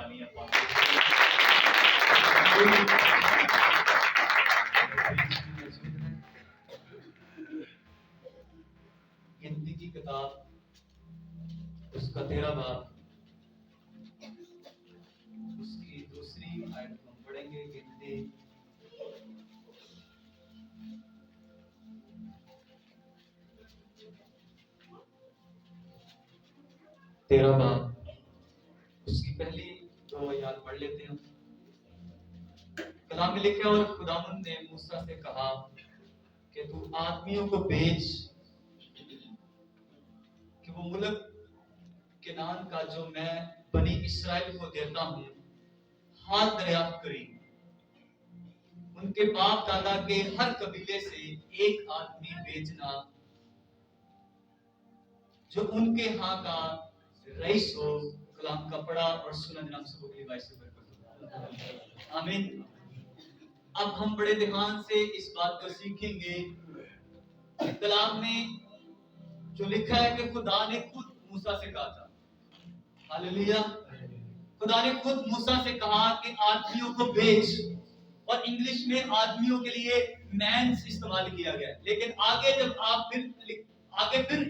तालियां गिनती की किताब उसका 13 बाब उसकी दूसरी आयत हम पढ़ेंगे। गिनती 13 बाब उसकी पहली 2 आयत पढ़ लेते हैं। कलाम में लिखा है, और खुदावंद ने मूसा से कहा कि तू आदमियों को भेज कि वो मुल्क केनान का जो मैं बनी इस्राएल को देता हूं हाथ दरियाफ्त करें। उनके बाप दादा के हर कबीले से एक आदमी भेजना जो उनके यहाँ का रईस हो। कलाम का पढ़ा और सुना जनाब सबको के लिए से बरकत। आमीन। अब हम बड़े ध्यान से इस बात को सीखेंगे। कलाम में जो लिखा है कि खुदा ने खुद मूसा से कहा था, हालेलुया, खुदा ने खुद मूसा से कहा कि आदमियों को भेज, और इंग्लिश में आदमियों के लिए मैन्स इस्तेमाल किया गया। लेकिन आगे जब आप फिर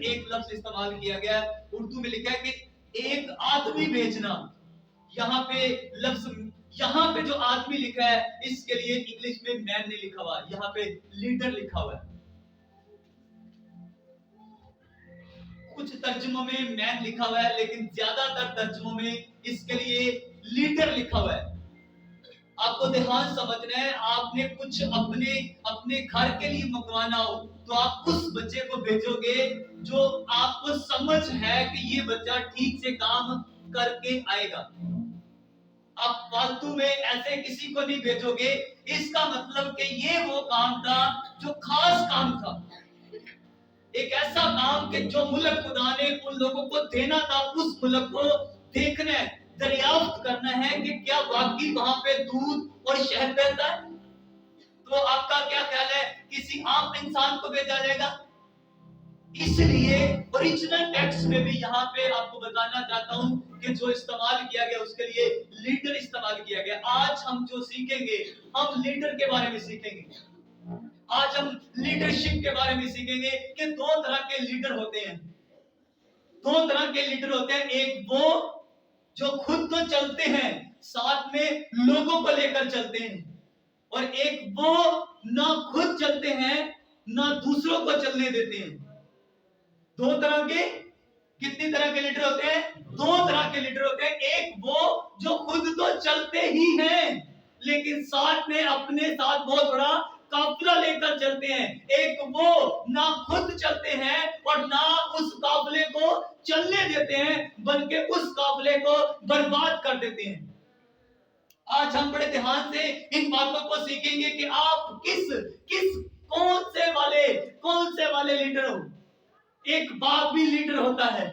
एक लफ्ज इस्तेमाल किया गया, उर्दू में लिखा है कि एक आदमी भेजना। यहाँ पे जो आदमी लिखा है इसके लिए इंग्लिश में मैन नहीं लिखा हुआ, यहाँ पे लीडर लिखा हुआ है। कुछ तर्जुमों में मैन लिखा हुआ है, लेकिन ज्यादातर तर्जुमों में इसके लिए लीडर लिखा हुआ है। आपको ध्यान समझना है, आपने कुछ अपने घर के लिए मंगवाना हो तो आप उस बच्चे को भेजोगे जो आपको समझ है कि ये बच्चा ठीक से काम करके आएगा। आप फालतू में ऐसे किसी को नहीं भेजोगे। इसका मतलब कि ये वो काम था जो खास काम था, एक ऐसा काम कि जो मुल्क खुदा ने उन लोगों को देना था, उस मुल्क को देखना है, दरियाफ्त करना है कि क्या वाकई वहां पे दूध और शहद बहता है। तो आपका क्या ख्याल है, किसी आम इंसान को भेजा जाएगा? इसलिए ओरिजिनल टेक्स्ट में भी यहाँ पे आपको बताना चाहता हूँ कि जो इस्तेमाल किया गया उसके लिए लीडर इस्तेमाल किया गया। आज हम जो सीखेंगे, हम लीडर के बारे में सीखेंगे। आज हम लीडरशिप के बारे में सीखेंगे कि 2 तरह के लीडर होते हैं। 2 तरह के लीडर होते हैं। एक वो जो खुद तो चलते हैं, साथ में लोगों को लेकर चलते हैं, और एक वो ना खुद चलते हैं ना दूसरों को चलने देते हैं। 2 तरह के, कितनी तरह के लीडर होते हैं? 2 तरह के लीडर होते हैं। एक वो जो खुद तो चलते ही हैं, लेकिन साथ में अपने साथ बहुत बड़ा काफिला लेकर चलते हैं। एक वो ना खुद चलते हैं और ना उस काफिले को चलने देते हैं, बल्कि उस काफिले को बर्बाद कर देते हैं। आज हम बड़े ध्यान से इन बातों को सीखेंगे कि आप कौन से वाले लीडर हो। एक बाप भी लीडर होता है,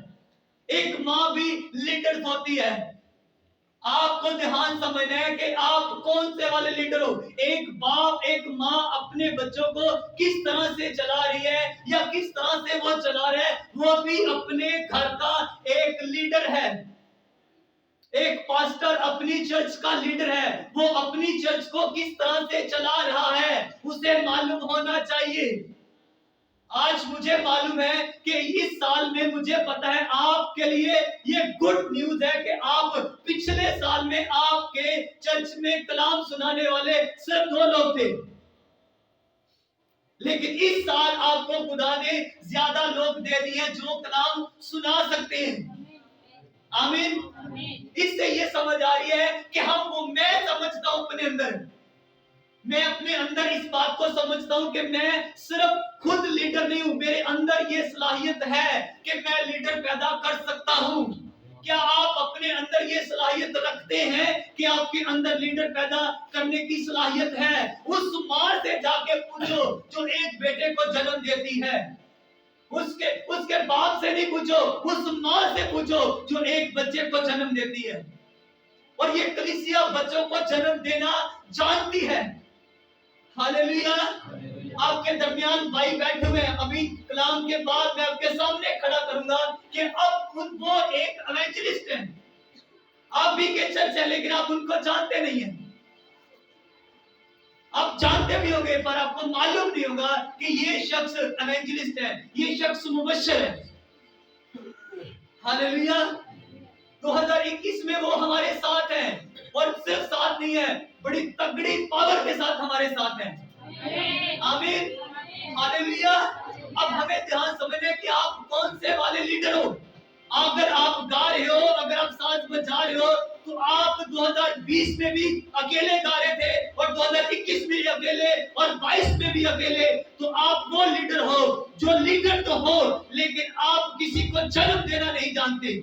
एक माँ भी लीडर होती है। आपको ध्यान समझना है कि आप कौन से वाले लीडर हो। एक बाप, एक माँ अपने बच्चों को किस तरह से चला रही है या किस तरह से वो चला रहा है, वो भी अपने घर का एक लीडर है। एक पास्टर अपनी चर्च का लीडर है, वो अपनी चर्च को किस तरह से चला रहा है उसे मालूम होना चाहिए। आज मुझे मालूम है कि इस साल में मुझे पता है आपके लिए ये गुड न्यूज है कि आप पिछले साल में आपके चर्च में कलाम सुनाने वाले सिर्फ 2 लोग थे, लेकिन इस साल आपको खुदा ने ज्यादा लोग दे दिए जो कलाम सुना सकते हैं। आमीन। इससे ये समझ आ रही है कि मैं समझता हूं अपने अंदर, मैं अपने अंदर इस बात को समझता हूं कि मैं सिर्फ खुद लीडर नहीं हूं, मेरे अंदर ये सलाहियत है कि मैं लीडर पैदा कर सकता हूं। क्या आप अपने अंदर ये सलाहियत रखते हैं कि आपके अंदर लीडर पैदा करने की सलाहियत है? उस मां से जाके पूछो जो एक बेटे को जन्म देती है, उसके बाप से नहीं पूछो, उस मां से पूछो जो एक बच्चे को जन्म देती है। और ये कलीसिया बच्चों को जन्म देना जानती है। हालेलुया। आपके दरमियान भाई बैठे हुए हैं, अभी कलाम के बाद मैं आपके सामने खड़ा करूंगा कि अब वो एक एवेंजलिस्ट है, आप भी के चर्च है लेकिन आप उनको जानते नहीं हैं। आप जानते भी होंगे पर आपको मालूम नहीं होगा कि ये शख्स एवेंजलिस्ट है, ये शख्स मुबश्शिर है। हालेलुया। 2021 में वो हमारे साथ हैं और सिर्फ साथ नहीं है, बड़ी तगड़ी पावर के साथ हमारे साथ हैं। आमीन। हालेलुया। अब हमें ध्यान समझने कि आप कौन से वाले लीडर हो। अगर आप गा रहे हो, अगर आप साथ बजा रहे हो, तो आप 2020 में भी अकेले गा रहे थे और 2021 में भी अकेले और 22 में भी अकेले। तो आप वो लीडर हो जो लीडर तो हो लेकिन आप किसी को जन्म देना नहीं जानते।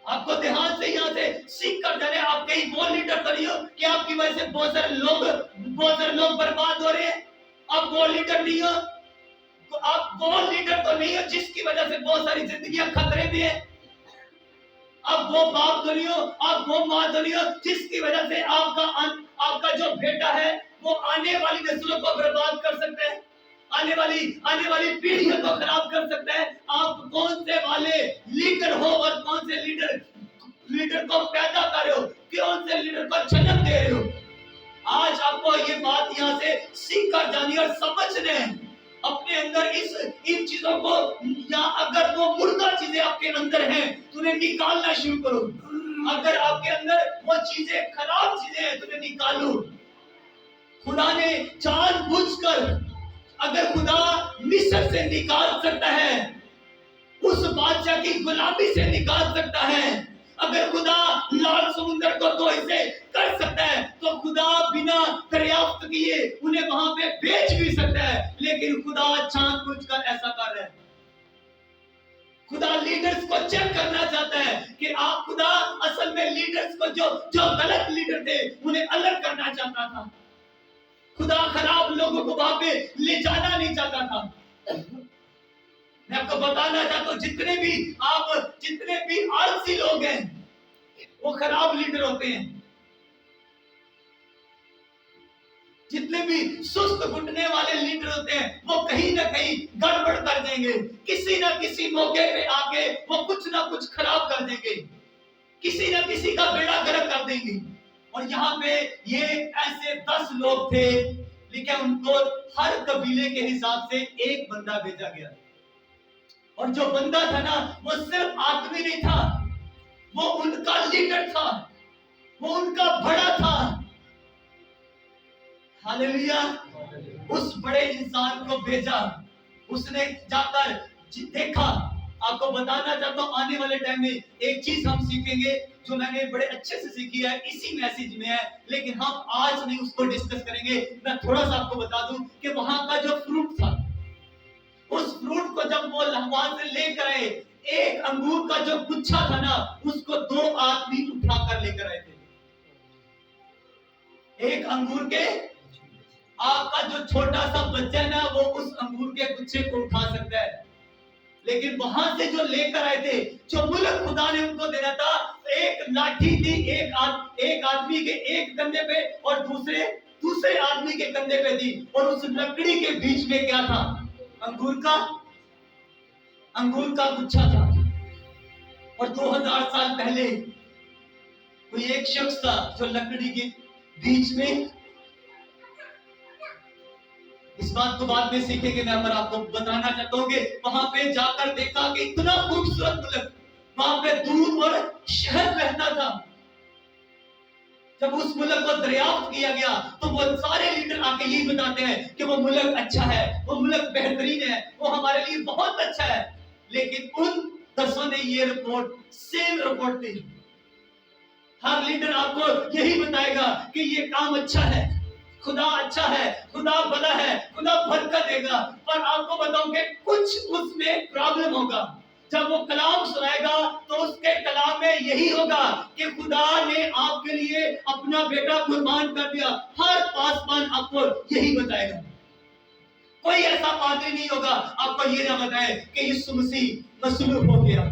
आपको ध्यान से यहाँ से सीख कर जाने, आप कहीं वो लीडर तो नहीं हो कि आपकी वजह से बहुत सारे लोग बर्बाद हो रहे हैं। आप वो लीडर नहीं हो, तो आप वो लीडर तो नहीं हो जिसकी वजह से बहुत सारी जिंदगियां खतरे में है। आप वो बाप तो नहीं हो, आप वो माँ तो नहीं हो जिसकी वजह से आपका जो बेटा है वो आने वाली नस्लों को बर्बाद कर सकता है, आने वाली पीढ़ियों को खराब कर सकता है। आप कौन से वाले लीडर हो और कौन से लीडर को पैदा कर रहे हो, कौन से लीडर को जन्म दे रहे हो। आज आपको ये बात यहाँ से सीख कर जानी और समझने अपने अंदर इन चीजों को, या अगर वो मुर्दा चीजें आपके अंदर हैं तो उन्हें निकालना शुरू करो। अगर आपके अंदर वो चीजें खराब चीजें हैं तो उन्हें निकालो। खुदा ने जानबूझकर, अगर खुदा मिस्र से निकाल सकता है, उस बादशाह की गुलामी से निकाल सकता है, अगर खुदा लाल समुद्र को दो हिस्से कर सकता है, तो खुदा बिना दरियाफ्त किए उन्हें वहां पे बेच भी सकता है। लेकिन खुदा जानबूझकर ऐसा कर रहा है। खुदा लीडर्स को चेक करना चाहता है कि आप, खुदा असल में लीडर्स को जो गलत लीडर थे उन्हें अलग करना चाहता था। खुदा खराब लोगों को वहां पे ले जाना नहीं चाहता था। मैं आपको बताना चाहता हूं, जितने भी आलसी लोग हैं वो खराब लीडर होते हैं। जितने भी सुस्त घुटने वाले लीडर होते हैं वो कहीं ना कहीं गड़बड़ कर देंगे, किसी ना किसी मौके पे आके वो कुछ ना कुछ खराब कर देंगे, किसी ना किसी का बेड़ा गर्क कर देंगे। और यहाँ पे ये ऐसे 10 लोग थे, लेकिन उनको हर कबीले के हिसाब से एक बंदा भेजा गया। और जो बंदा था ना, वो सिर्फ आदमी नहीं था, वो उनका लीडर था, वो उनका बड़ा था। हालेलुया। उस बड़े इंसान को भेजा, उसने जाकर देखा। आपको बताना चाहता हूं, आने वाले टाइम में एक चीज हम सीखेंगे जो मैंने बड़े अच्छे से सीखी है, इसी मैसेज में है, लेकिन हम आज नहीं उसको डिस्कस करेंगे। मैं थोड़ा सा आपको बता दूं कि वहां का जो फ्रूट था, उस फ्रूट को जब वो वहां से लेकर आए, एक अंगूर का जो गुच्छा था ना, उसको 2 आदमी उठाकर लेकर आए थे। एक अंगूर के, आपका जो छोटा सा बच्चा है ना, वो उस अंगूर के गुच्छे को उठा सकता है, लेकिन वहां से जो लेकर आए थे, जो मुल्क खुदा ने उनको देना था, एक लाठी थी, एक आदमी के एक कंधे पे और दूसरे आदमी के कंधे पे थी। और उस लकड़ी के बीच में क्या था? अंगूर का गुच्छा था। और 2000 साल पहले कोई एक शख्स था जो लकड़ी के बीच में, इस बात को बाद में सीखेंगे, मैं पर आपको बताना चाहता हूं कि वहां पे जाकर देखा कि इतना खूबसूरत मुल्क, वहां पे दूध और शहद बहता था। जब उस मुल्क को दरियाफ्त किया गया तो वो सारे लीडर आके यही बताते हैं कि वो मुल्क अच्छा है, वो मुल्क बेहतरीन है, वो हमारे लिए बहुत अच्छा है। लेकिन उन 10 ने ये रिपोर्ट, सेम रिपोर्ट थी। हर लीडर आपको यही बताएगा कि ये काम अच्छा है, खुदा अच्छा है, खुदा भला है, खुदा बरकत देगा। पर आपको बताऊं कि कुछ उसमें प्रॉब्लम होगा। जब वो कलाम सुनाएगा तो उसके कलाम में यही होगा कि खुदा ने आपके लिए अपना बेटा कुर्बान कर दिया। हर पासवान आपको यही बताएगा। कोई ऐसा पादरी नहीं होगा आपको ये ना बताए कि यीशु मसीह मसलूब हो गया।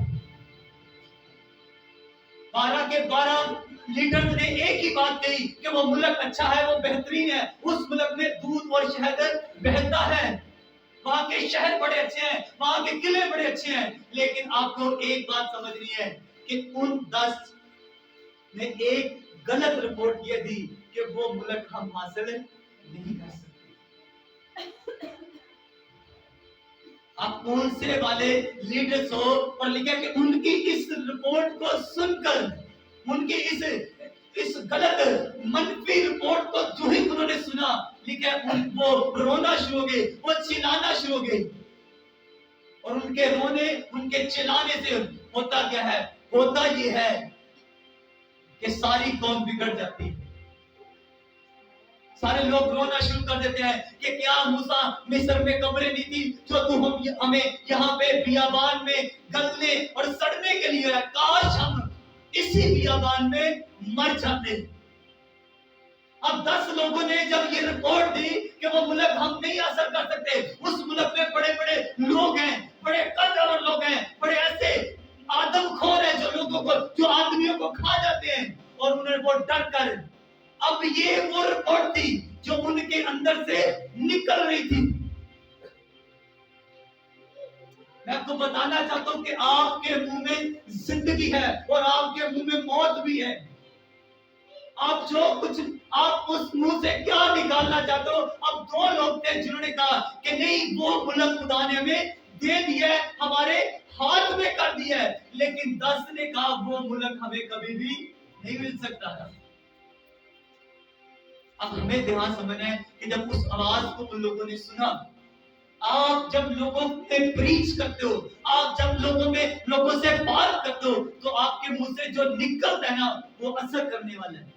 12 के 12 लीडर्स ने एक ही बात कही कि वो मुल्क अच्छा है, वो बेहतरीन है, उस मुल्क में दूध और शहद बहता है, वहां के शहर बड़े अच्छे हैं, वहां के किले बड़े अच्छे हैं। लेकिन आपको एक बात समझनी है کہ ان 10 نے ایک غلط رپورٹ یہ دی کہ وہ ملک ہم حاصل نہیں کر سکتے. اب کون سے والے لیڈرز ہو اور لکھا کہ ان کی اس رپورٹ کو سن کر ان کی اس غلط منفی رپورٹ کو جو ہی انہوں نے سنا, لکھا وہ رونا شروع ہو گئے, وہ چلانا شروع ہو گئے. اور ان کے رونے ان کے چلانے سے ہوتا کیا ہے؟ ہوتا یہ ہے کہ ساری قوم بگڑ جاتی ہے. سارے لوگ رونا شروع کر دیتے ہیں کہ کیا موسیٰ مصر میں قبریں نہیں تھی جو تو ہمیں یہاں پہ بیابان میں گلنے اور سڑنے کے لیے ہے. کاش ہم اسی بیابان میں مر جاتے. اب 10 لوگوں نے جب یہ رپورٹ دی کہ وہ ملک ہم نہیں حاصل کر سکتے, اس ملک میں بڑے بڑے لوگ ہیں, بڑے قدر لوگ ہیں, بڑے ایسے آدم خور ہیں جو آدمیوں کو کھا جاتے ہیں, اور انہوں نے وہ ڈر کر, اب یہ وہ رپورٹ تھی جو ان کے اندر سے نکل رہی تھی. میں آپ کو بتانا چاہتا ہوں کہ آپ کے منہ میں زندگی ہے اور آپ کے منہ میں موت بھی ہے. آپ جو کچھ آپ اس منہ سے کیا نکالنا چاہتے ہو. اب 2 لوگ تھے جنہوں نے کہا کہ نہیں, وہ ملک خدا نے ہمیں دے دیا ہے, ہمارے ہاتھ میں کر دیا ہے, لیکن 10 نے کہا وہ ملک ہمیں کبھی بھی نہیں مل سکتا تھا. اب ہمیں دھیان سمجھنا ہے کہ جب اس آواز کو ان لوگوں نے سنا, آپ جب لوگوں میں پریچ کرتے ہو, آپ جب لوگوں سے بات کرتے ہو, تو آپ کے منہ سے جو نکلتا ہے نا وہ اثر کرنے والا ہے.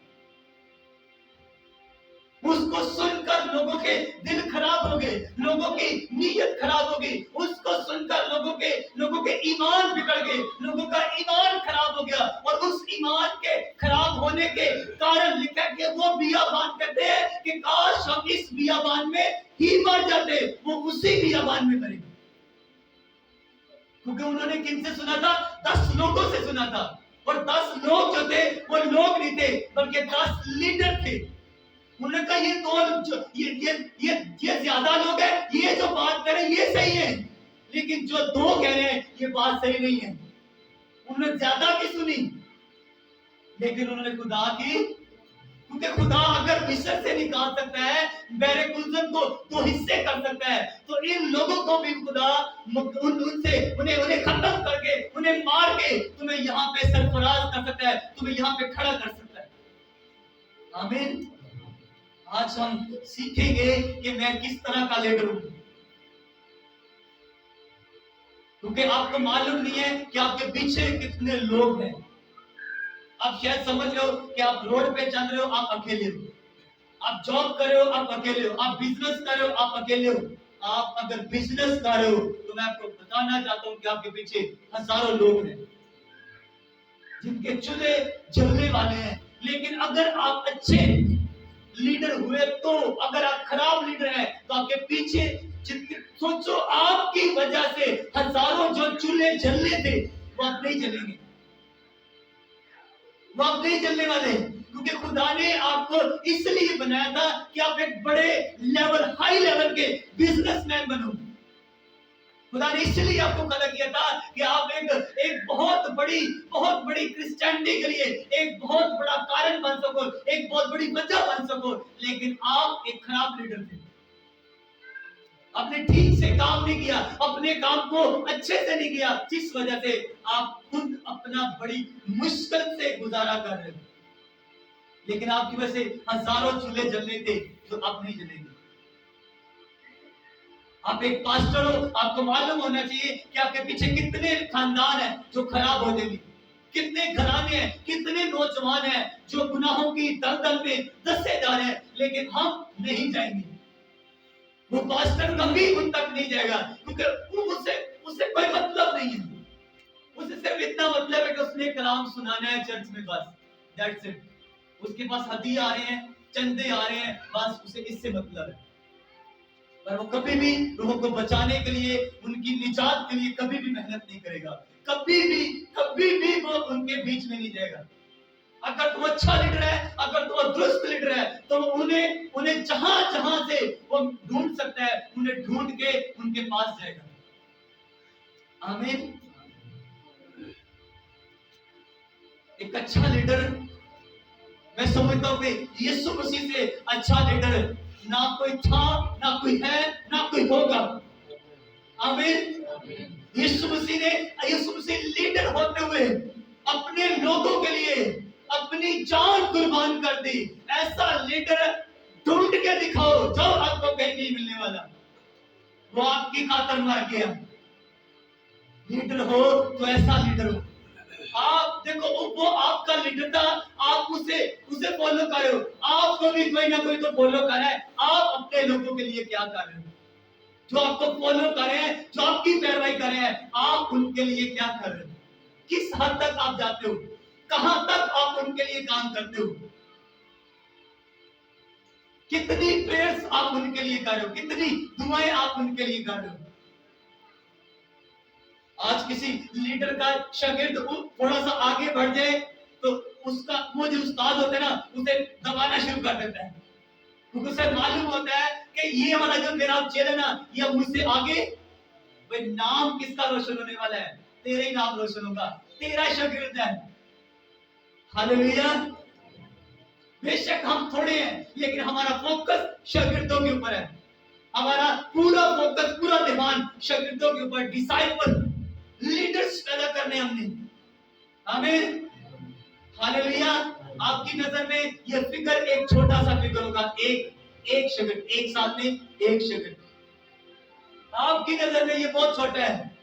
اس کو سن کر لوگوں کے دل خراب ہو گئے, لوگوں کی نیت خراب ہو گئی, اس کو سن کر لوگوں کے ایمان بگڑ گئے, لوگوں کا ایمان خراب ہو گیا. اور اس ایمان کے خراب ہونے کے کارن لکھا کہ وہ بیابان کہتے ہیں کہ کاش ہم اس بیابان میں ہی مر جاتے. وہ اسی بیابان میں مرے, کیونکہ انہوں نے کن سے سنا تھا؟ 10 لوگوں سے سنا تھا. اور 10 لوگ جو تھے وہ لوگ نہیں تھے بلکہ 10 لیڈر تھے. انہوں نے کہا یہ زیادہ لوگ ہیں, یہ جو بات کر رہے ہیں یہ صحیح ہے, لیکن جو 2 کہہ رہے ہیں یہ بات صحیح نہیں ہے. انہوں نے زیادہ کی سنی, لیکن انہوں نے خدا کی, کیونکہ خدا اگر مصر سے نکال سکتا ہے, بحر گلزم کو 2 حصے کر سکتا ہے, تو ان لوگوں کو بھی خدا ان سے انہیں ختم کر کے, انہیں مار کے تمہیں یہاں پہ سرفراز کر سکتا ہے, تمہیں یہاں پہ کھڑا کر سکتا ہے. آمین. آج ہم سیکھیں گے کہ میں کس طرح کا لیڈر ہوں, کیونکہ آپ کو معلوم نہیں ہے کہ آپ کے پیچھے کتنے لوگ ہیں. آپ شاید سمجھ لو کہ آپ روڈ پہ چل رہے ہو, آپ اکیلے ہو, آپ جاب کر رہے ہو, آپ اکیلے ہو, آپ بزنس کر رہے ہو, آپ اکیلے ہو. آپ اگر بزنس کر رہے ہو تو میں آپ کو بتانا چاہتا ہوں کہ آپ کے پیچھے ہزاروں لوگ ہیں جن کے چولہے جلنے والے ہیں. لیکن اگر آپ اچھے لیڈر ہوئے تو, اگر آپ خراب لیڈر ہیں تو آپ کے پیچھے سوچو, آپ کی وجہ سے ہزاروں جو چولہے جلنے تھے وہ آپ نہیں جلیں گے, وہ آپ نہیں جلنے والے, کیونکہ خدا نے آپ کو اس لیے بنایا تھا کہ آپ ایک بڑے لیول, ہائی لیول کے بزنس مین بنو. خدا نے اس لیے آپ کو کھڑا کیا تھا کہ آپ ایک بہت بڑی کرسچینٹی کے لیے ایک بہت بڑا کارن بن سکو, ایک بہت بڑی وجہ بن سکو. لیکن آپ ایک خراب لیڈر تھے, آپ نے ٹھیک سے کام نہیں کیا, اپنے کام کو اچھے سے نہیں کیا, جس وجہ سے آپ خود اپنا بڑی مشکل سے گزارا کر رہے. لیکن آپ کی وجہ سے ہزاروں چولہے جلنے تھے جو اب نہیں جلیں گے. آپ ایک پاسٹر ہو, آپ کو معلوم ہونا چاہیے کہ آپ کے پیچھے کتنے خاندان ہیں جو خراب ہو جائیں گے, کتنے گھرانے ہیں, کتنے نوجوان ہیں جو گناہوں کی دلدل میں دسے جا رہے ہیں, لیکن ہم نہیں جائیں گے. وہ پاسٹر کبھی ان تک نہیں جائے گا, کیونکہ اسے کوئی مطلب نہیں ہے. اسے صرف اتنا مطلب ہے کہ اس نے کلام سنانا ہے چرچ میں, بس دیٹس اٹ. اس کے پاس ہدیے آ رہے ہیں, چندے آ رہے ہیں, بس اسے اس سے مطلب ہے. پر وہ کبھی بھی لوگوں کو بچانے کے لیے, ان کی نجات کے لیے کبھی بھی محنت نہیں کرے گا, کبھی بھی وہ ان کے بیچ میں نہیں جائے گا. اگر تو اچھا لیڈر ہے, اگر تو درست لیڈر ہے, تو انہیں جہاں سے وہ ڈھونڈ سکتا ہے, انہیں ڈھونڈ کے ان کے پاس جائے گا. آمین. एक अच्छा लीडर, मैं समझता हूँ कि यीशु मसीह से अच्छा लीडर ना कोई था, ना कोई है, ना कोई होगा। आमीन। यीशु मसीह लीडर होते हुए अपने लोगों के लिए अपनी जान कुर्बान कर दी। ऐसा लीडर ढूंढ के दिखाओ जो आपको कहीं नहीं मिलने वाला, वो आपकी खातिर मर गया। लीडर हो तो ऐसा लीडर हो। आप देखो वो आपका लीडर था, आप उसे फॉलो कर रहे हो। आपको भी कोई ना कोई तो फॉलो कर रहा है। आप अपने लोगों के लिए क्या कर रहे हो? जो आपको फॉलो कर रहे हैं, जो आपकी पैरवाई कर रहे हैं, आप उनके लिए क्या कर रहे हो? किस हद तक आप जाते हो? कहां तक आप उनके लिए काम करते हो? कितनी प्रेयर्स आप उनके लिए कर रहे हो? कितनी दुआएं आप उनके लिए कर रहे हो? आज किसी लीडर का शागिर्द थोड़ा सा आगे बढ़ जाए तो उसका वो जो उस्ताद होते हैं ना, उसे दबाना शुरू कर देता है, क्योंकि उसे मालूम होता है कि ये वाला जो मेरा चेला ना, ये मुझसे आगे। भाई नाम किसका रोशन होने वाला है? तेरा ही नाम रोशन होगा, तेरा शागिर्द है। हालेलुया। बेशक हम थोड़े हैं, लेकिन हमारा फोकस शागिर्दों के ऊपर है। हमारा पूरा फोकस, पूरा ध्यान शागिर्दों के ऊपर, डिसाइपल लीडर्स पैदा करने हमने। आमीन। हालेलुया। आपकी नजर में यह फिगर एक छोटा सा फिगर होगा, एक शागिर्द, एक साल में एक शागिर्द। आपकी नजर में ये बहुत छोटा है।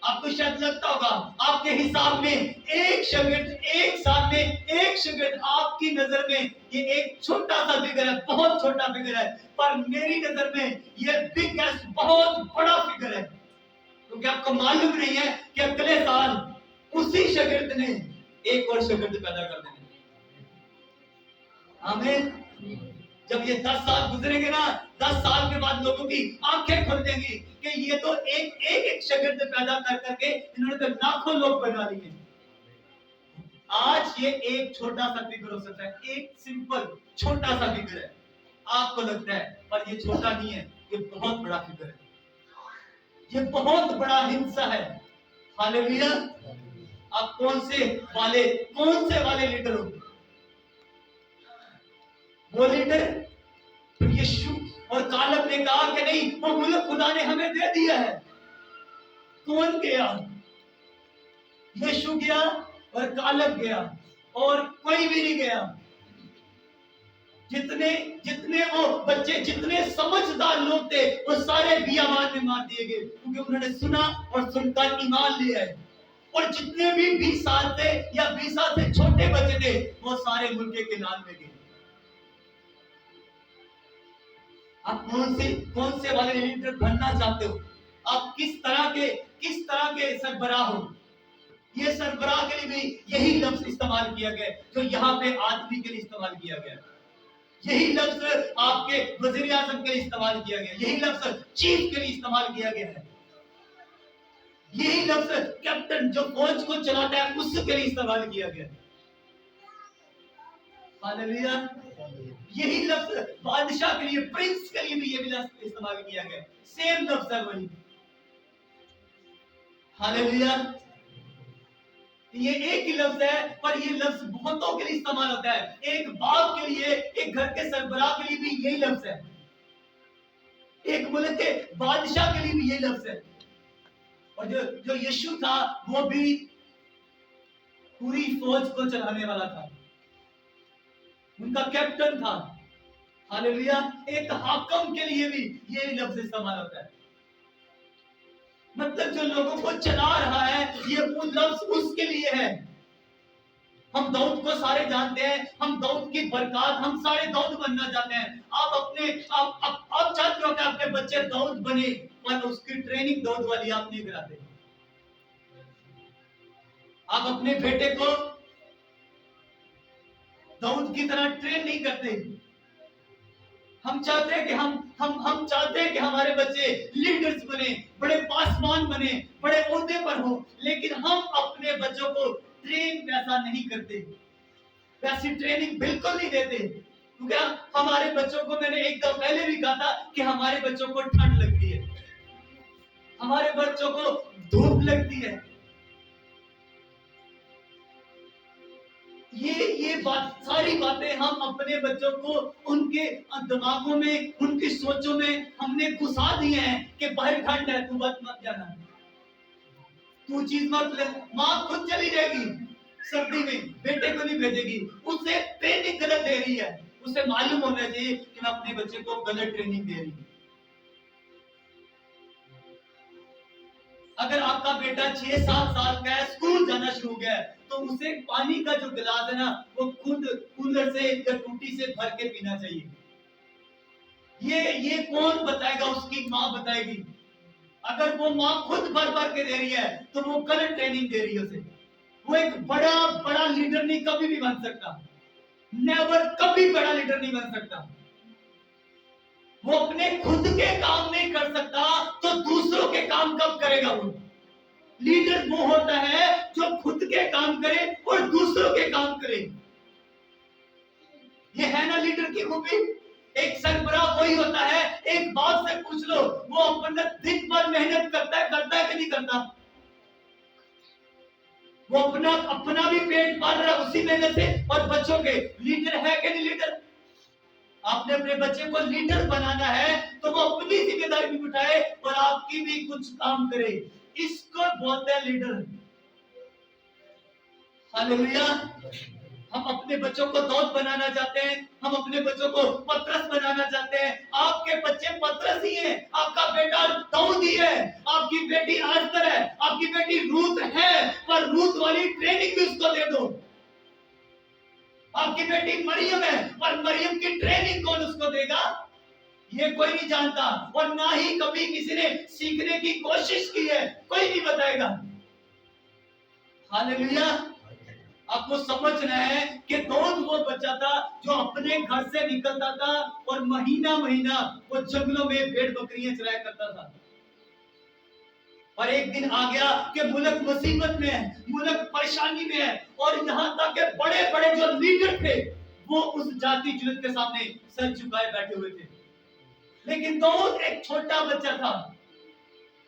आपको शायद लगता होगा आपके हिसाब में एक शागिर्द, एक साल में एक शागिर्द, आपकी नजर में ये एक छोटा सा फिगर है, बहुत छोटा फिगर है। पर मेरी नजर में ये बिगेस्ट, बहुत बड़ा फिगर है, क्योंकि आपको मालूम नहीं है कि अगले साल उसी शागिर्द ने एक और शागिर्द पैदा कर देने। आमीन। जब ये 10 साल गुजरेंगे ना, 10 साल के बाद लोगों की आंखें खुल जाएंगी कि ये तो एक शागिर्द पैदा कर करके इन्होंने तो लाखों लोग बना लिए। आज ये एक छोटा सा फिगर हो सकता है, एक सिंपल छोटा सा फिगर है, आपको लगता है, पर ये छोटा नहीं है, ये बहुत बड़ा फिगर है, ये बहुत बड़ा हिस्सा है। हालेलुया। आप कौन से वाले लीडर हो? वो लीडर तो यीशु और कालब ने कहा कि नहीं, वो मुल्क खुदा ने हमें दे दिया है। कौन गया? यीशु गया और कालब गया, और कोई भी नहीं गया। जितने वो बच्चे, जितने समझदार लोग थे, वो सारे बियाबान में मार दिए गए, क्योंकि उन्होंने सुना और सुनकर ईमान लिया है। और जितने भी 20 साल थे या 20 साल से छोटे बच्चे थे, वो सारे मुल्के के नाल में गए। आप कौन से वाले लीडर बनना चाहते हो? आप किस तरह के सरबराह हो? ये सरबराह के लिए भी यही लफ्ज इस्तेमाल किया गया जो यहाँ पे आदमी के लिए इस्तेमाल किया गया। यही लफ्ज आपके वजीर आजम के लिए इस्तेमाल किया गया, यही लफ्ज चीफ के लिए इस्तेमाल किया गया है, यही लफ्ज कैप्टन जो फौज को चलाता है उसके लिए इस्तेमाल किया गया। हालेलुया। यही लफ्ज बादशाह के लिए, प्रिंस के लिए भी ये भी लफ्ज इस्तेमाल किया गया, सेम लफ्ज है वही। हालेलुया। ये एक ही लफ्ज है, पर ये लफ्ज बहुतों के लिए इस्तेमाल होता है। एक बाप के लिए, एक घर के सरबराह के लिए भी यही लफ्ज है, एक मुल्क के बादशाह के लिए भी यही लफ्ज है। और जो यीशु था वो भी पूरी फौज को चलाने वाला था, उनका कैप्टन था। हालेलुया। एक हाकिम के लिए भी यही लफ्ज इस्तेमाल होता है, मतलब जो लोगों को चला रहा है, ये वो लफ्ज उसके लिए है। हम दाऊद को सारे जानते हैं, हम दाऊद की बरकत, हम सारे दाऊद बनना चाहते हैं। आप चाहते हो कि आपके बच्चे दाऊद बने, पर उसकी ट्रेनिंग दाऊद वाली आप नहीं कराते। आप अपने बेटे को दाऊद की तरह ट्रेन नहीं करते। हम चाहते हैं कि हम चाहते हैं कि हमारे बच्चे लीडर्स बने, बड़े पासवान बने, बड़े ओहदे पर हो, लेकिन हम अपने बच्चों को ट्रेन वैसा नहीं करते, वैसी ट्रेनिंग बिल्कुल नहीं देते। क्योंकि हमारे बच्चों को, मैंने एक दफा पहले भी कहा था कि हमारे बच्चों को ठंड लगती है, हमारे बच्चों को धूप लगती है, یہ بات ساری باتیں ہم اپنے بچوں کو ان کے دماغوں میں ان کی سوچوں میں ہم نے گھسا دیے ہیں کہ باہر ٹھنڈ ہے تو مت جانا، تو چیز مت لے، ماں خود چلی جائے گی سردی میں، بیٹے کو نہیں بھیجے گی، اسے ٹریننگ غلط دے رہی ہے، اسے معلوم ہونا چاہیے کہ میں اپنے بچے کو غلط ٹریننگ دے رہی ہوں۔ اگر آپ کا بیٹا 6-7 سال کا ہے، اسکول جانا شروع ہو گیا ہے، تو اسے پانی کا جو گلاس ہے نا وہ خود کولر سے یا ٹوٹی سے بھر کے پینا چاہیے۔ یہ کون بتائے گا؟ اس کی ماں بتائے گی۔ اگر وہ ماں خود بھر کے دے رہی ہے تو وہ غلط ٹریننگ دے رہی ہے اسے۔ وہ ایک بڑا لیڈر نہیں کبھی بھی بن سکتا، نیور، کبھی بڑا لیڈر نہیں بن سکتا۔ وہ اپنے خود کے کام نہیں کر سکتا تو دوسروں کے کام کب کرے گا؟ وہ لیڈر وہ ہوتا ہے جو خود کے کام کرے اور دوسروں کے کام کرے۔ یہ ہے نا لیڈر کی خوبی۔ ایک سربراہ وہی ہوتا ہے، ایک باپ سے پوچھ لو وہ اپنا دن بھر محنت کرتا ہے کہ نہیں کرتا؟ وہ اپنا بھی پیٹ پال رہا ہے اسی محنت سے، اور بچوں کے لیڈر ہے کہ نہیں لیڈر؟ آپ نے اپنے بچے کو لیڈر بنانا ہے تو وہ اپنی ذمہ داری بھی اٹھائے اور آپ کی بھی کچھ کام کرے، اس کو بولتے ہیں لیڈر۔ ہاللیلویا۔ ہم اپنے بچوں کو داؤد بنانا چاہتے ہیں، ہم اپنے بچوں کو پترس بنانا چاہتے ہیں۔ آپ کے بچے پترس ہی ہیں، آپ کا بیٹا داؤد ہی ہے، آپ کی بیٹی آستر ہے، آپ کی بیٹی روت ہے، پر روت والی ٹریننگ بھی اس کو دے دو۔ آپ کی بیٹی مریم ہے، پر مریم کی ٹریننگ کون اس کو دے گا؟ یہ کوئی نہیں جانتا، اور نہ ہی کبھی کسی نے سیکھنے کی کوشش کی ہے، کوئی نہیں بتائے گا۔ ہاللیلویا۔ آپ کو سمجھنا ہے کہ داؤد وہ بچہ تھا جو اپنے گھر سے نکلتا تھا اور مہینہ وہ جنگلوں میں بھیڑ بکریاں چرایا کرتا تھا، اور ایک دن آ گیا کہ ملک مصیبت میں ہے، ملک پریشانی میں ہے، اور یہاں تک کہ بڑے جو لیڈر تھے وہ اس جاتی جلد کے سامنے سر جھکائے بیٹھے ہوئے تھے، لیکن داؤد ایک چھوٹا بچہ تھا،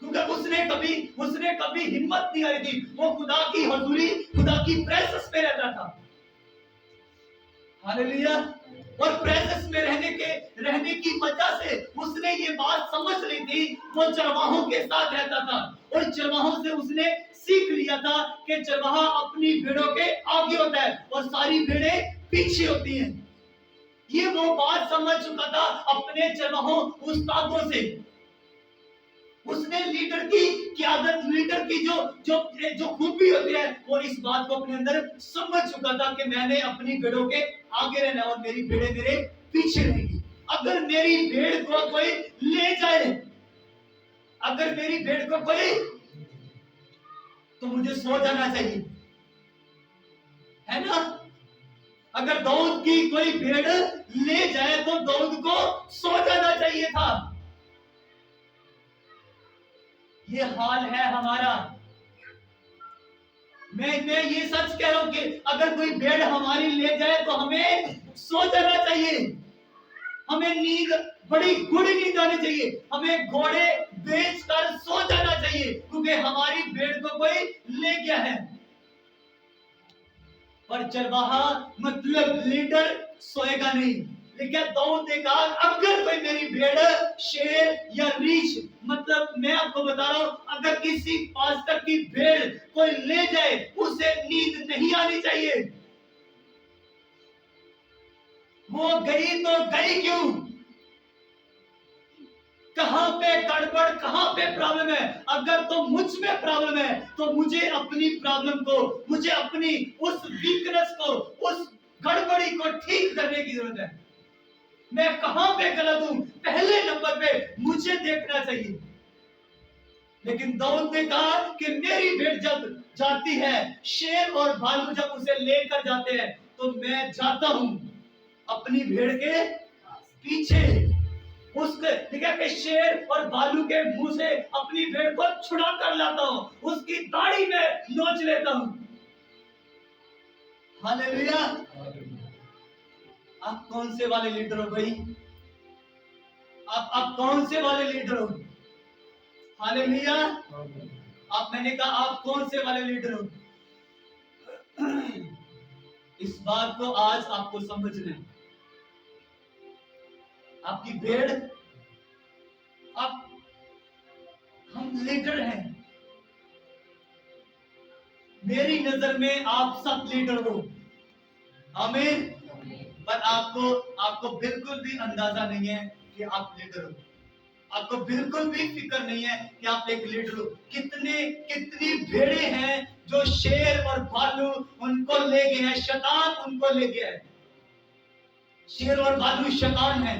کیونکہ اس نے کبھی ہمت نہیں آئی تھی، وہ خدا کی حضوری، خدا کی پریزنس میں رہتا تھا۔ ہاللیلویا۔ اور پریزنس میں رہنے کی وجہ سے اس نے یہ بات سمجھ لی تھی، وہ چرواہوں کے ساتھ رہتا تھا، اور چرواہوں سے اس نے سیکھ لیا تھا کہ چرواہا اپنی بھیڑوں کے آگے ہوتا ہے اور ساری بھیڑیں پیچھے ہوتی ہیں۔ یہ وہ بات سمجھ چکا تھا اپنے چرواہوں استادوں سے۔ اس نے لیڈر کی قیادت، لیڈر کی جو خوبی ہوتی ہے، وہ اس بات کو اپنے اندر سمجھ چکا تھا کہ میں نے اپنی بھیڑوں کے آگے رہنا اور میری بھیڑیں میرے پیچھے رہیں گی۔ اگر میری بھیڑ کو کوئی لے جائے، اگر میری بھیڑ کو کوئی، تو مجھے سو جانا چاہیے، ہے نا؟ اگر داؤد کی کوئی بھیڑ لے جائے تو داؤد کو سو جانا چاہیے تھا۔ یہ حال ہے ہمارا۔ میں یہ سچ کہہ رہا ہوں کہ اگر کوئی بھیڑ ہماری لے جائے تو ہمیں سو جانا چاہیے، ہمیں نیند، بڑی گڑی نیند آنی چاہیے، ہمیں گھوڑے بیچ کر سو جانا چاہیے، کیونکہ ہماری بھیڑ کو کوئی لے گیا ہے۔ پر چرواہا مطلب لیڈر سوئے گا نہیں، لیکن داؤد نے کہا اگر کوئی میری بھیڑ شیر یا ریچھ، مطلب میں آپ کو بتا رہا ہوں اگر کسی پاسٹر کی بھیڑ کوئی لے جائے اسے نیند نہیں آنی چاہیے۔ وہ گئی تو گئی کیوں؟ کہاں پہ گڑبڑ، کہاں پہ پرابلم ہے؟ اگر تو مجھ میں پرابلم ہے تو مجھے اپنی پرابلم کو، مجھے اپنی اس ویکنس کو، اس گڑبڑی کو ٹھیک کرنے کی ضرورت ہے۔ میں کہاں پہ غلط ہوں پہلے نمبر پہ مجھے دیکھنا چاہیے۔ لیکن داؤد نے کہا کہ میری بھیڑ جب جاتی ہے، شیر اور بھالو جب اسے لے کر جاتے ہیں تو میں جاتا ہوں اپنی بھیڑ کے پیچھے۔ اس کے لکھا کہ شیر اور بھالو کے منہ سے اپنی بھیڑ کو چھڑا کر لاتا ہوں، اس کی داڑھی میں نوچ لیتا ہوں۔ ہاللیلویا۔ آپ کون سے والے لیڈر ہو بھائی؟ آپ کون سے والے لیڈر ہو؟ ہاللیلویا۔ میں نے کہا آپ کون سے والے لیڈر ہو؟ इस बात को आज आपको समझना है। आपकी भेड़, आप, हम लीडर हैं। मेरी नजर में आप सब लीडर हो, आमीन। पर आपको बिल्कुल भी अंदाजा नहीं है कि आप लीडर हो। आपको बिल्कुल भी फिक्र नहीं है कि आप एक लीडर हो। कितनी भेड़े हैं जो शेर और भालू उनको ले गए हैं, शैतान उनको ले गया है। शेर और भालू शैतान है।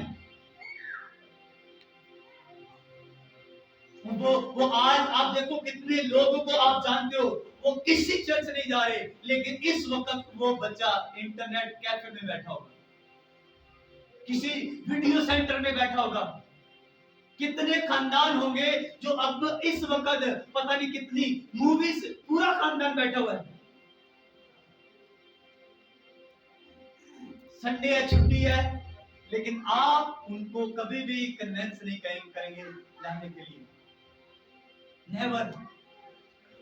वो आज आप देखो कितने लोगों को आप जानते हो, वो किसी चर्च नहीं जा रहे, लेकिन इस वक्त वो बच्चा इंटरनेट कैफे में बैठा होगा, किसी वीडियो सेंटर में बैठा होगा। कितने खानदान होंगे जो अब इस वक्त पता नहीं कितनी मूवीज, पूरा खानदान बैठा हुआ है। संडे है, छुट्टी है, लेकिन आप उनको कभी भी कन्विंस नहीं करेंगे लाने के लिए। नेवर।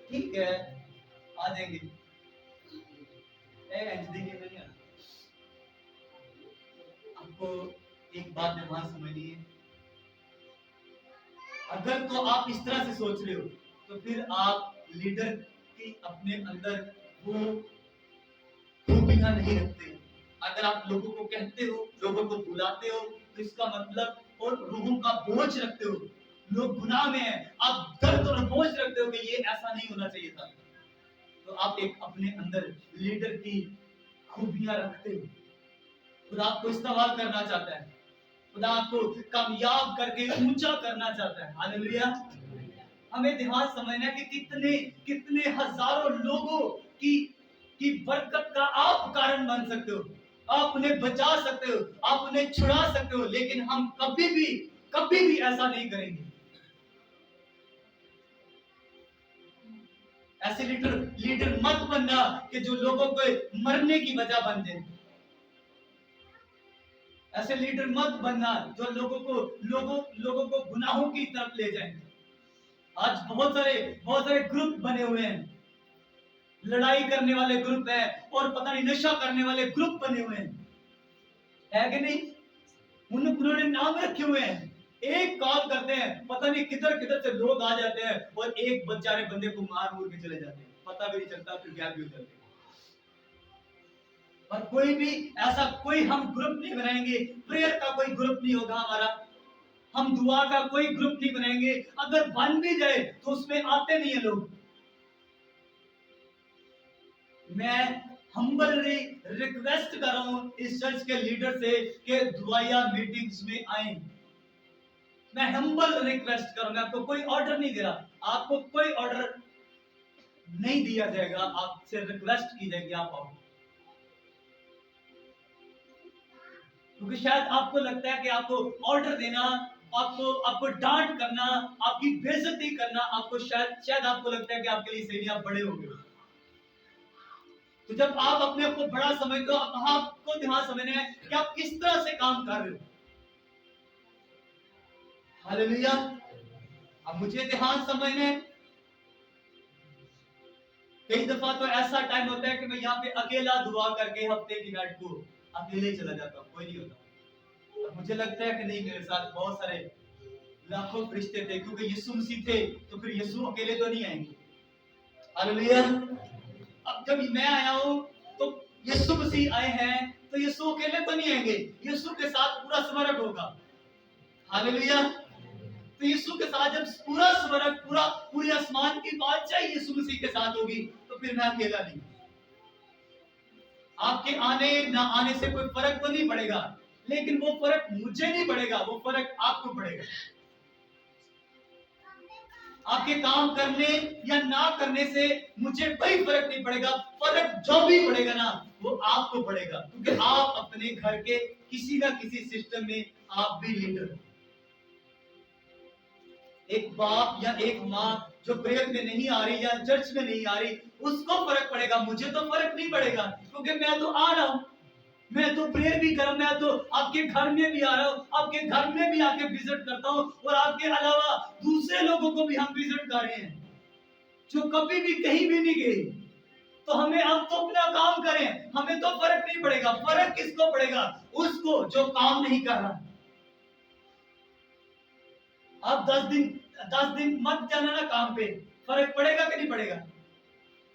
ठीक है, आ जाएंगे। आपको एक बात ध्यान समझनी है, अगर तो आप इस तरह से सोच रहे हो तो फिर आप लीडर की अपने अंदर वो खूबियां नहीं रखते। अगर आप लोगों को कहते हो, लोगों को बुलाते हो, तो इसका मतलब, और रूहों का बोझ रखते हो, लोग गुनाह में हैं, आप दर्द और बोझ रखते हो कि ये ऐसा नहीं होना चाहिए था, तो आप एक अपने अंदर लीडर की खूबियां रखते हो। खुदा आपको इस्तेमाल करना चाहता है, खुदा आपको कामयाब करके ऊंचा करना चाहता है। हालेलुया। हमें ध्यान समझना है कि कितने हजारों लोगों की बरकत का आप कारण बन सकते हो, आप उन्हें बचा सकते हो, आप उन्हें छुड़ा सकते हो, लेकिन हम कभी भी ऐसा नहीं करेंगे। ऐसे लीडर मत बनना कि जो लोगों को मरने की वजह बन जाए। ऐसे लीडर मत बनना जो लोगों को गुनाहों की तरफ ले जाए। आज बहुत सारे ग्रुप बने हुए हैं, लड़ाई करने वाले ग्रुप है, और पता नहीं नशा करने वाले ग्रुप बने हुए हैं, है कि नहीं? उन्होंने नाम रखे हुए हैं, एक कॉल करते हैं, पता नहीं किधर से लोग आ जाते हैं, और एक बेचारे बंदे को मार के चले जाते हैं, पता भी नहीं चलता, फिर गायब भी हो जाते हैं। और कोई भी ऐसा कोई हम ग्रुप नहीं बनाएंगे, प्रेयर का कोई ग्रुप नहीं होगा हमारा, हम दुआ का कोई ग्रुप नहीं बनाएंगे। अगर बन भी जाए तो उसमें आते नहीं है लोग। मैं हम्बली रिक्वेस्ट कर रहा हूं इस चर्च के लीडर से कि दुआया मीटिंग्स में आए। मैं हम्बल रिक्वेस्ट करूंगा, आपको कोई ऑर्डर नहीं दे रहा, आपको कोई ऑर्डर नहीं दिया जाएगा, आपसे रिक्वेस्ट की जाएगी आप आओ। क्योंकि शायद आपको लगता है कि आपको ऑर्डर देना, आपको डांट करना, आपकी बेइज्जती करना, आपको शायद आपको लगता है कि आपके लिए सही नहीं, आप बड़े हो गए। तो जब आप अपने आप को बड़ा समझते हो, आपको ध्यान समझना है कि आप किस तरह से काम कर रहे हो। हालेलुया। अब मुझे ध्यान समझना है। कई दफा तो ऐसा टाइम होता है कि मैं यहाँ पे अकेला दुआ करके हफ्ते की नाइट को अकेले चला जाता हूँ, कोई नहीं होता। और मुझे लगता है कि नहीं, मेरे साथ बहुत सारे लाखों फरिश्ते थे, क्योंकि यीशु मसीह थे, तो फिर यीशु अकेले तो नहीं आएंगे। हालेलुया। अब जब मैं आया हूँ तो यीशु मसीह आए हैं, तो यीशु अकेले तो नहीं आएंगे, यीशु के साथ पूरा स्वर्ग होगा। हालेलुया। तो यीशु के साथ जब पूरा स्वर्ग, पूरी आसमान की बादशाह यीशु मसीह के साथ होगी, तो फिर मैं अकेला नहीं। आपके आने ना आने से कोई फर्क तो नहीं पड़ेगा, लेकिन वो फर्क मुझे नहीं पड़ेगा, वो फर्क आपको पड़ेगा। आपके काम करने या ना करने से मुझे कोई फर्क नहीं पड़ेगा, फर्क जो भी पड़ेगा ना वो आपको पड़ेगा, क्योंकि आप अपने घर के किसी ना किसी सिस्टम में आप भी लीडर हो। एक बाप या एक माँ जो प्रेयर में नहीं आ रही या चर्च में नहीं आ रही, उसको फर्क पड़ेगा, मुझे तो फर्क नहीं पड़ेगा, क्योंकि मैं तो आ रहा हूं, मैं तो प्रेयर भी कर रहा हूं, मैं तो आपके घर में भी आ रहा हूं, आपके घर में भी आके विजिट करता हूं, और आपके अलावा दूसरे लोगों को भी हम विजिट कर रहे हैं जो कभी भी कहीं भी नहीं गए। तो हमें अब तो अपना काम करें, हमें तो फर्क नहीं पड़ेगा। फर्क किसको पड़ेगा? उसको जो काम नहीं कर रहा। आप 10 दिन मत जाना ना काम पे, फर्क पड़ेगा कि नहीं पड़ेगा?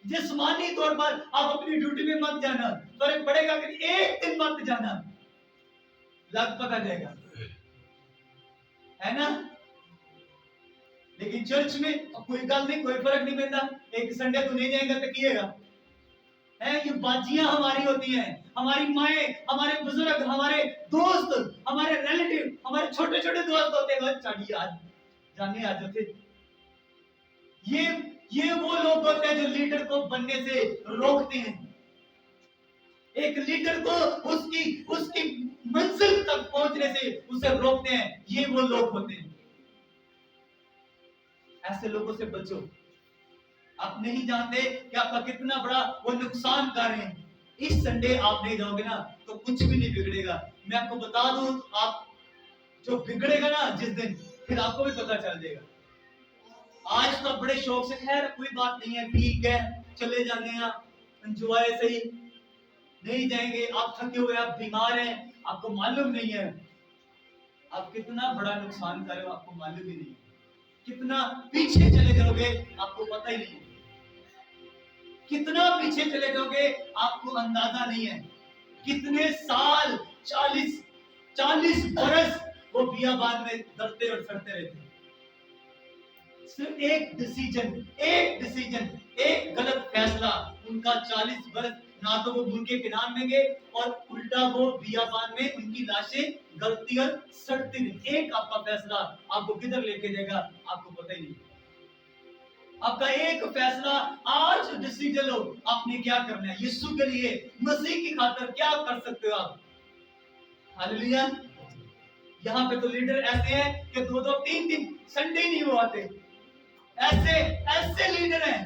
जिस्मानी तौर पर आप अपनी ड्यूटी में मत जाना, फर्क पड़ेगा कि नहीं? एक दिन मत जाना, लग पता जाएगा, है ना? लेकिन चर्च में कोई गल नहीं, कोई फर्क नहीं पैदा। एक संडे तो नहीं जाएगा तो किएगा है। ये बाजियां हमारी होती हैं, हमारी माएँ, हमारे बुजुर्ग, हमारे दोस्त, हमारे रिलेटिव, हमारे छोटे छोटे दोस्त होते हैं, चढ़िए आज जाने आ जाते। ये वो लोग होते हैं जो लीडर को बनने से रोकते हैं, एक लीडर को उसकी मंजिल तक पहुंचने से उसे रोकते हैं। ये वो लोग होते हैं। ऐसे लोगों से बचो। आप नहीं जानते कि आपका कितना बड़ा वो नुकसान कर रहे हैं। इस संडे आप नहीं जाओगे ना तो कुछ भी नहीं बिगड़ेगा। मैं आपको बता दूं, आप जो बिगड़ेगा ना जिस दिन, फिर आपको भी पता चल जाएगा। आज तो बड़े शौक से, खैर कोई बात नहीं है, ठीक है, चले जाने हैं, एंजॉय सही, नहीं जाएंगे। आप थके हुए, आप बीमार हैं, आपको मालूम नहीं है आप कितना बड़ा नुकसान कर रहे हो, आपको मालूम ही नहीं। कितना पीछे चले जाओगे आपको पता ही नहीं, कितना पीछे चले जाओगे आपको अंदाजा नहीं है। कितने साल, 40 बरस वो बियाबान में दरते और सड़ते रहते। सिर्फ एक डिसीजन, एक गलत फैसला, उनका 40 बरस ना तो वो भूल के किनार में गए और उल्टा वो बियाबान में उनकी लाशें गलती और सड़ती रही। एक आपका फैसला आपको किधर लेके जाएगा आपको पता ही नहीं। आपका एक फैसला, आज डिसीजन लो आपने क्या करना है। यीशु के लिए, मसीह की खातिर क्या कर सकते हो आप। हालेलुया। यहाँ पे तो लीडर ऐसे हैं कि 2-2, 3-3 संडे नहीं वो आते। ऐसे लीडर हैं,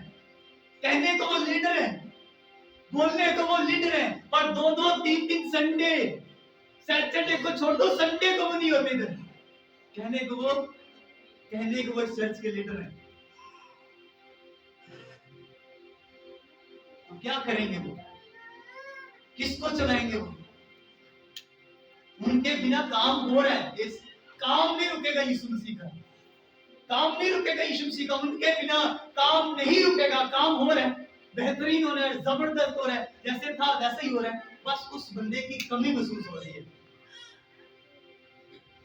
कहने को वो लीडर हैं, बोलने को वो लीडर हैं, पर 2-2, 3-3 संडे, सैटरडे को छोड़ दो, संडे को वो नहीं होते इधर। कहने को वो चर्च के लीडर हैं। तो क्या करेंगे वो? किसको चलाएंगे वो? उनके बिना काम हो रहा है, इस काम नहीं रुकेगा। यीशु मसीह का काम नहीं रुकेगा, यीशु मसीह का उनके बिना काम नहीं रुकेगा। काम हो रहा है, बेहतरीन हो रहा है, जबरदस्त हो रहा है, जैसे था वैसे ही हो रहा है। बस उस बंदे की कमी महसूस हो रही है।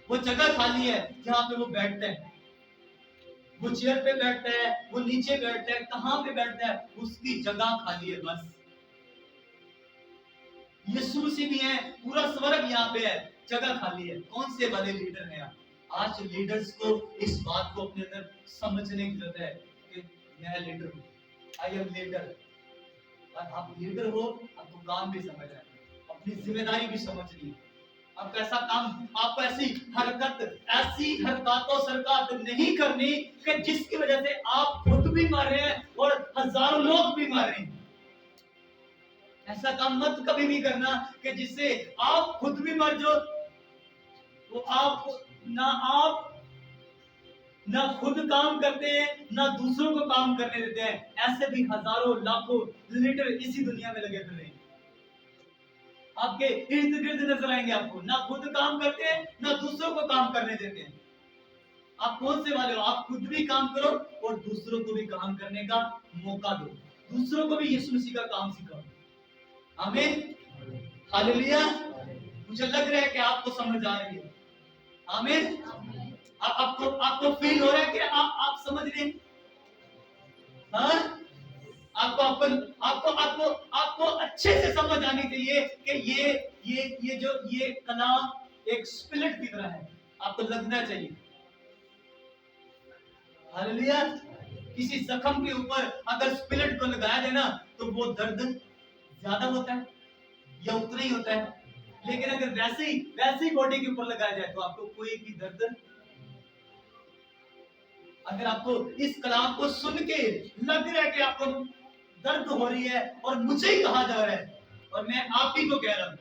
वो जगह खाली है जहां पे वो बैठता है, वो चेयर पे बैठता है, वो नीचे बैठता है, कहां पे बैठता है, उसकी जगह खाली है। बस यीशु मसीह भी है, पूरा स्वर्ग यहाँ पे है, जगह खाली है। कौन से वाले लीडर हैं आप? आज लीडर्स को इस बात को अपने अंदर समझने की जरूरत है कि मैं लीडर हूँ, आई एम लीडर। और आप लीडर हो, आपको काम भी समझना है, अपनी जिम्मेदारी भी समझनी है। आपको ऐसा काम, आपको ऐसी हरकतों सरकत नहीं करनी कि जिसकी वजह से आप खुद भी मर रहे हैं और हजारों लोग भी मर रहे हैं। ऐसा काम मत कभी भी करना कि जिससे आप खुद भी मर जाओ, तो आप ना खुद काम करते हैं, ना दूसरों को काम करने देते हैं। ऐसे भी हजारों लाखों लीडर इसी दुनिया में लगे हुए हैं। आपके इर्द गिर्द नजर आएंगे आपको, ना खुद काम करते हैं, ना दूसरों को काम करने देते हैं। आप कौन से वाले हो? आप खुद भी काम करो और दूसरों को भी काम करने का मौका दो, दूसरों को भी यीशु मसीह का काम सिखाओ। आमीन, हालेलुया। मुझे लग रहा है कि आपको समझ आ रही है। आमीन। आपको फील हो रहा है कि आप समझ रहे हैं? हाँ? आपको अच्छे से समझ आनी चाहिए कि ये कलाम एक स्पिरिट की तरह है, आपको लगना चाहिए। हालेलुया। किसी जख्म के ऊपर अगर स्पिरिट को लगाया जाए ना तो वो दर्द ज्यादा होता है या उतना ही होता है, लेकिन अगर वैसे ही बॉडी के ऊपर लगाया जाए तो आपको कोई भी दर्द। अगर आपको इस कलाम को सुन के लग रहा है कि आपको दर्द हो रही है और मुझे ही कहा जा रहा है और मैं आप ही को कह रहा हूं,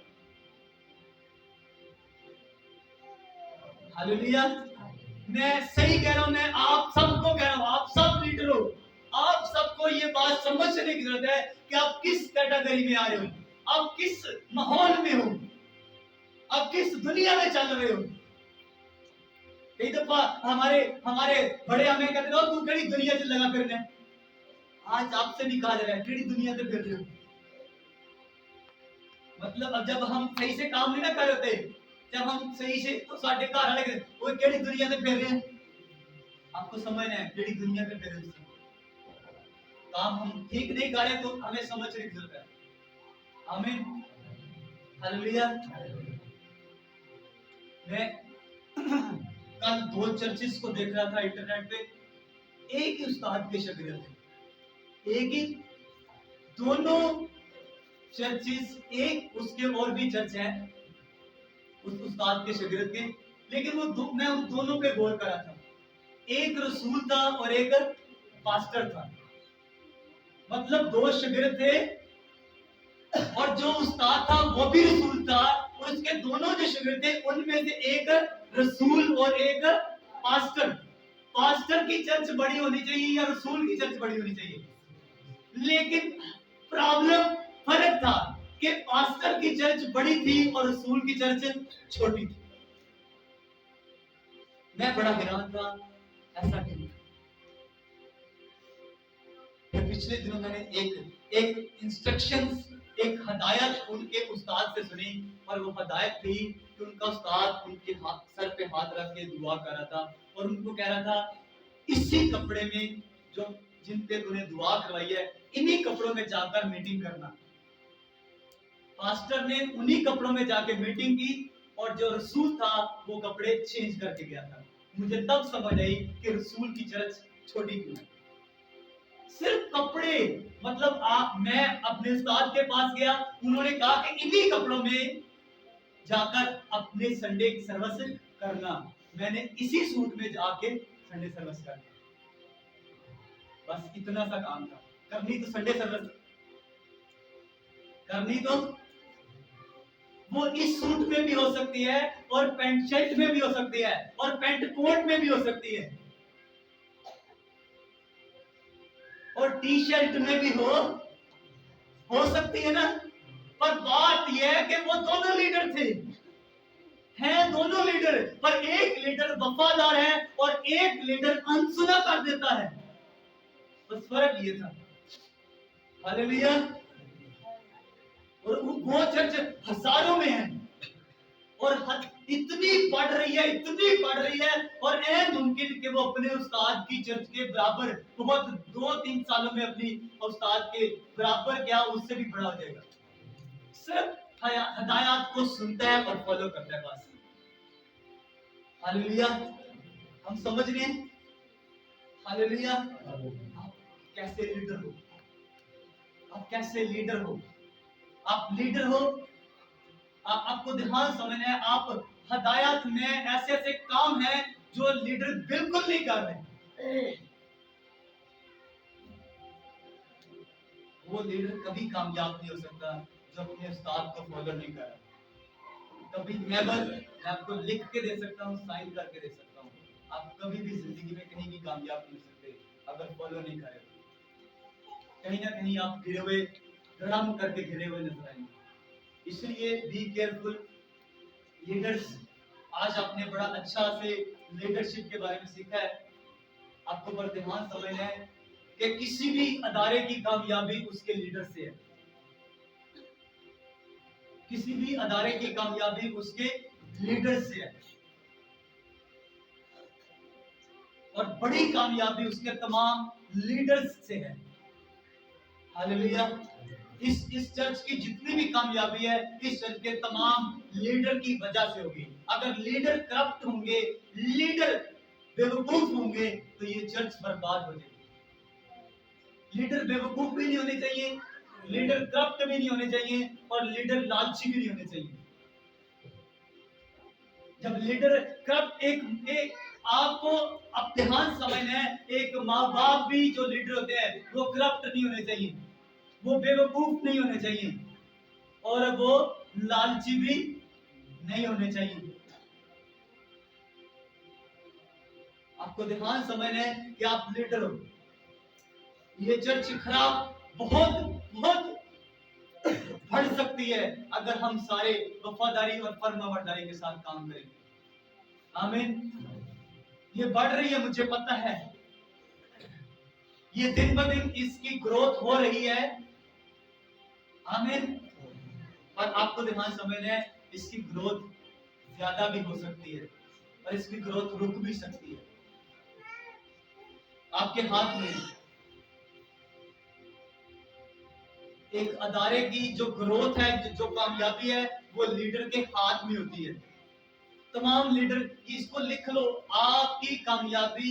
हालेलुया, मैं सही कह रहा हूं, मैं आप सबको कह रहा हूं, आप सब लीडर हो, आप सबको ये बात समझने की जरूरत है कि आप किस कैटेगरी में आ रहे हो। آپ کس ماحول میں ہو, آپ کس دنیا میں چل رہے ہو. کئی دفعہ ہمارے بڑے ہمیں کہتے ہو تو کیڑی دنیا سے لگا پھرنے. آج آپ سے بھی کہا جا رہا ہے کیڑی دنیا سے پھر رہے ہو. مطلب اب جب ہم صحیح سے کام نہیں نہ کر رہے, جب ہم صحیح سے تو ساڈے گھر والے وہ کیڑی دنیا سے پھر رہے ہیں. آپ کو سمجھنا ہے کیڑی دنیا سے پھر رہے ہیں. کام ہم ٹھیک نہیں کر رہے تو ہمیں سمجھنے کی ضرورت ہے. آمین, ہاللویا. میں کل 2 چرچز کو دیکھ رہا تھا انٹرنیٹ پہ. ایک ہی استاد کے شاگرد تھے, ایک ہی, دونوں چرچز, ایک اس کے اور بھی چرچ ہے اس استاد کے شاگرد کے, لیکن میں ان دونوں پہ غور کر رہا تھا. ایک رسول تھا اور ایک پاسٹر تھا. مطلب 2 شاگرد تھے اور جو استاد تھا وہ بھی رسول تھا, اور اس کے دونوں جو شاگرد تھے ان میں سے ایک رسول اور ایک پاسٹر. پاسٹر کی چرچ بڑی ہونی چاہیے یا رسول کی چرچ بڑی ہونی چاہیے, لیکن پرابلم فرق تھا کہ پاسٹر کی چرچ بڑی تھی اور رسول کی چرچ چھوٹی تھی. میں بڑا حیران تھا ایسا کیوں. پچھلے دنوں میں نے ایک انسٹرکشنز, ایک ہدایت ان کے استاد سے سنی, اور وہ ہدایت تھی کہ ان کا استاد ان کے سر پہ ہاتھ رکھ کے دعا کر رہا تھا اور ان کو کہہ رہا تھا اسی کپڑے میں جو جن پہ تم نے دعا کروائی ہے انہی کپڑوں میں جا کر میٹنگ کرنا. پاسٹر نے انہی کپڑوں میں جا کے میٹنگ کی اور جو رسول تھا وہ کپڑے چینج کر کے گیا تھا. مجھے تب سمجھ آئی کہ رسول کی چرچ چھوٹی کیوں ہے. صرف کپڑے, مطلب میں اپنے استاد کے پاس گیا, انہوں نے کہا کہ انہی کپڑوں میں جا کر اپنے سنڈے کی سروس کرنا. میں نے اسی سوٹ میں جا کے سنڈے سروس کر دی. بس اتنا سا کام تھا. کرنی تو سنڈے سروس کرنی تو وہ اس سوٹ میں بھی ہو سکتی ہے اور پینٹ شرٹ میں بھی ہو سکتی ہے اور پینٹ کوٹ میں بھی ہو سکتی ہے اور ٹی شرٹ میں بھی ہو سکتی ہے نا. پر بات یہ ہے کہ وہ دونوں لیڈر تھے, ہیں دونوں لیڈر, پر ایک لیڈر وفادار ہے اور ایک لیڈر انسنا کر دیتا ہے. بس فرق یہ تھا. ہاللیلویا. اور وہ چرچ ہزاروں میں ہے اور اتنی بڑھ رہی ہے اور اے ممکن کہ وہ اپنے استاد کی چرچ کے برابر بہت 2-3 سالوں میں اپنی استاد کے برابر کیا اس سے بھی بڑا ہو جائے گا. صرف ہدایات کو سنتا ہے اور فالو کرتا ہے بس. ہاللیلویا. ہم سمجھ رہے ہیں. ہاللیلویا. آپ کیسے لیڈر ہو, آپ کیسے لیڈر ہو, آپ لیڈر ہو. آپ کو دھیان سمجھنا ہے, آپ ہدایات میں ایسے کام ہیں جو لیڈر بالکل نہیں کر رہے. وہ لیڈر کبھی کامیاب نہیں ہو سکتا جو اپنے استاد کو فالو نہیں کر رہا. کبھی میں آپ کو لکھ کے دے سکتا ہوں, سائن کر کے دے سکتا ہوں, آپ کبھی بھی زندگی میں کہیں بھی کامیاب نہیں ہو سکتے اگر فالو نہیں کرے. کہیں نہ کہیں آپ گرے ہوئے, گرم کر کے گرے ہوئے نظر آئیں گے. اس لیے بی کیئرفل لیڈرز. آج آپ نے بڑا اچھا سے لیڈرشپ کے بارے میں سیکھا ہے. آپ کو بڑا دھیان سمجھنا ہے کہ کسی بھی ادارے کی کامیابی اس کے لیڈر سے ہے. کسی بھی ادارے کی کامیابی اس کے لیڈر سے ہے اور بڑی کامیابی اس کے تمام لیڈرز سے ہے. ہاللیلویا. اس چرچ کی جتنی بھی کامیابی ہے اس چرچ کے تمام لیڈر کی وجہ سے ہوگی. اگر لیڈر کرپٹ ہوں گے, لیڈر بیوقوف ہوں گے تو یہ چرچ برباد ہو جائے گی. لیڈر بیوقوف بھی نہیں ہونے چاہیے, لیڈر کرپٹ بھی نہیں ہونے چاہیے اور لیڈر لالچی بھی نہیں ہونے چاہیے. جب لیڈر کرپٹ, ایک آپ کو اب دھیان سمجھنا ہے, ایک ماں باپ بھی جو لیڈر ہوتے ہیں وہ کرپٹ نہیں ہونے چاہیے, وہ بیوقوف نہیں ہونے چاہیے اور وہ لالچی بھی نہیں ہونے چاہیے. آپ کو دھیان سمجھنا ہے کہ آپ لیڈر ہو. یہ چرچ خراب, بہت बढ़ सकती है अगर हम सारे वफादारी और फर्माबरदारी के साथ काम करेंगे। आमीन। ये बढ़ रही है, मुझे पता है, ये दिन ब दिन इसकी ग्रोथ हो रही है। आमीन। और आपको ध्यान समझना है, इसकी ग्रोथ ज्यादा भी हो सकती है और इसकी ग्रोथ रुक भी सकती है। आपके हाथ में एक अदारे की जो ग्रोथ है, जो कामयाबी है, वो लीडर के हाथ में होती है। तमाम लीडर, इसको लिख लो, आपकी कामयाबी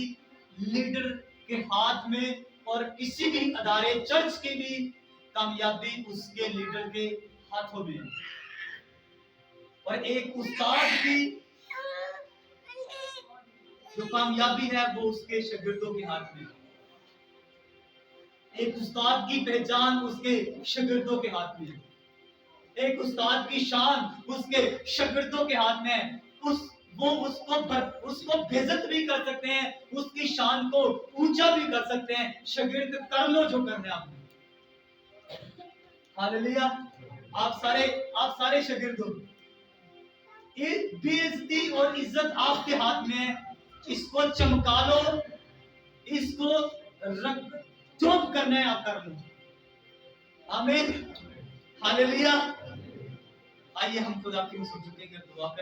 लीडर के हाथ में, और किसी भी अदारे, चर्च की भी कामयाबी उसके लीडर के हाथों में है। और एक उस्ताद की जो कामयाबी है वो उसके शागिर्दों के हाथ में है। एक उस्ताद की पहचान उसके शागिर्दों के हाथ में है। एक उस्ताद की शान उसके शागिर्दों के हाथ में है। वो उसको बेइज्जत भी कर सकते हैं, उसकी शान को ऊंचा भी कर सकते हैं। शागिर्द कर लो जो करना है आपने। हालेलुया। आप सारे शागिर्द हो, बेइज्जती और इज्जत आपके हाथ में है। इसको चमका लो, इसको रख, जो करना है आप कर लो। आमीन। हालेलुया। आइए हम खुदा की हुजूर झुकेंगे, दुआ करें।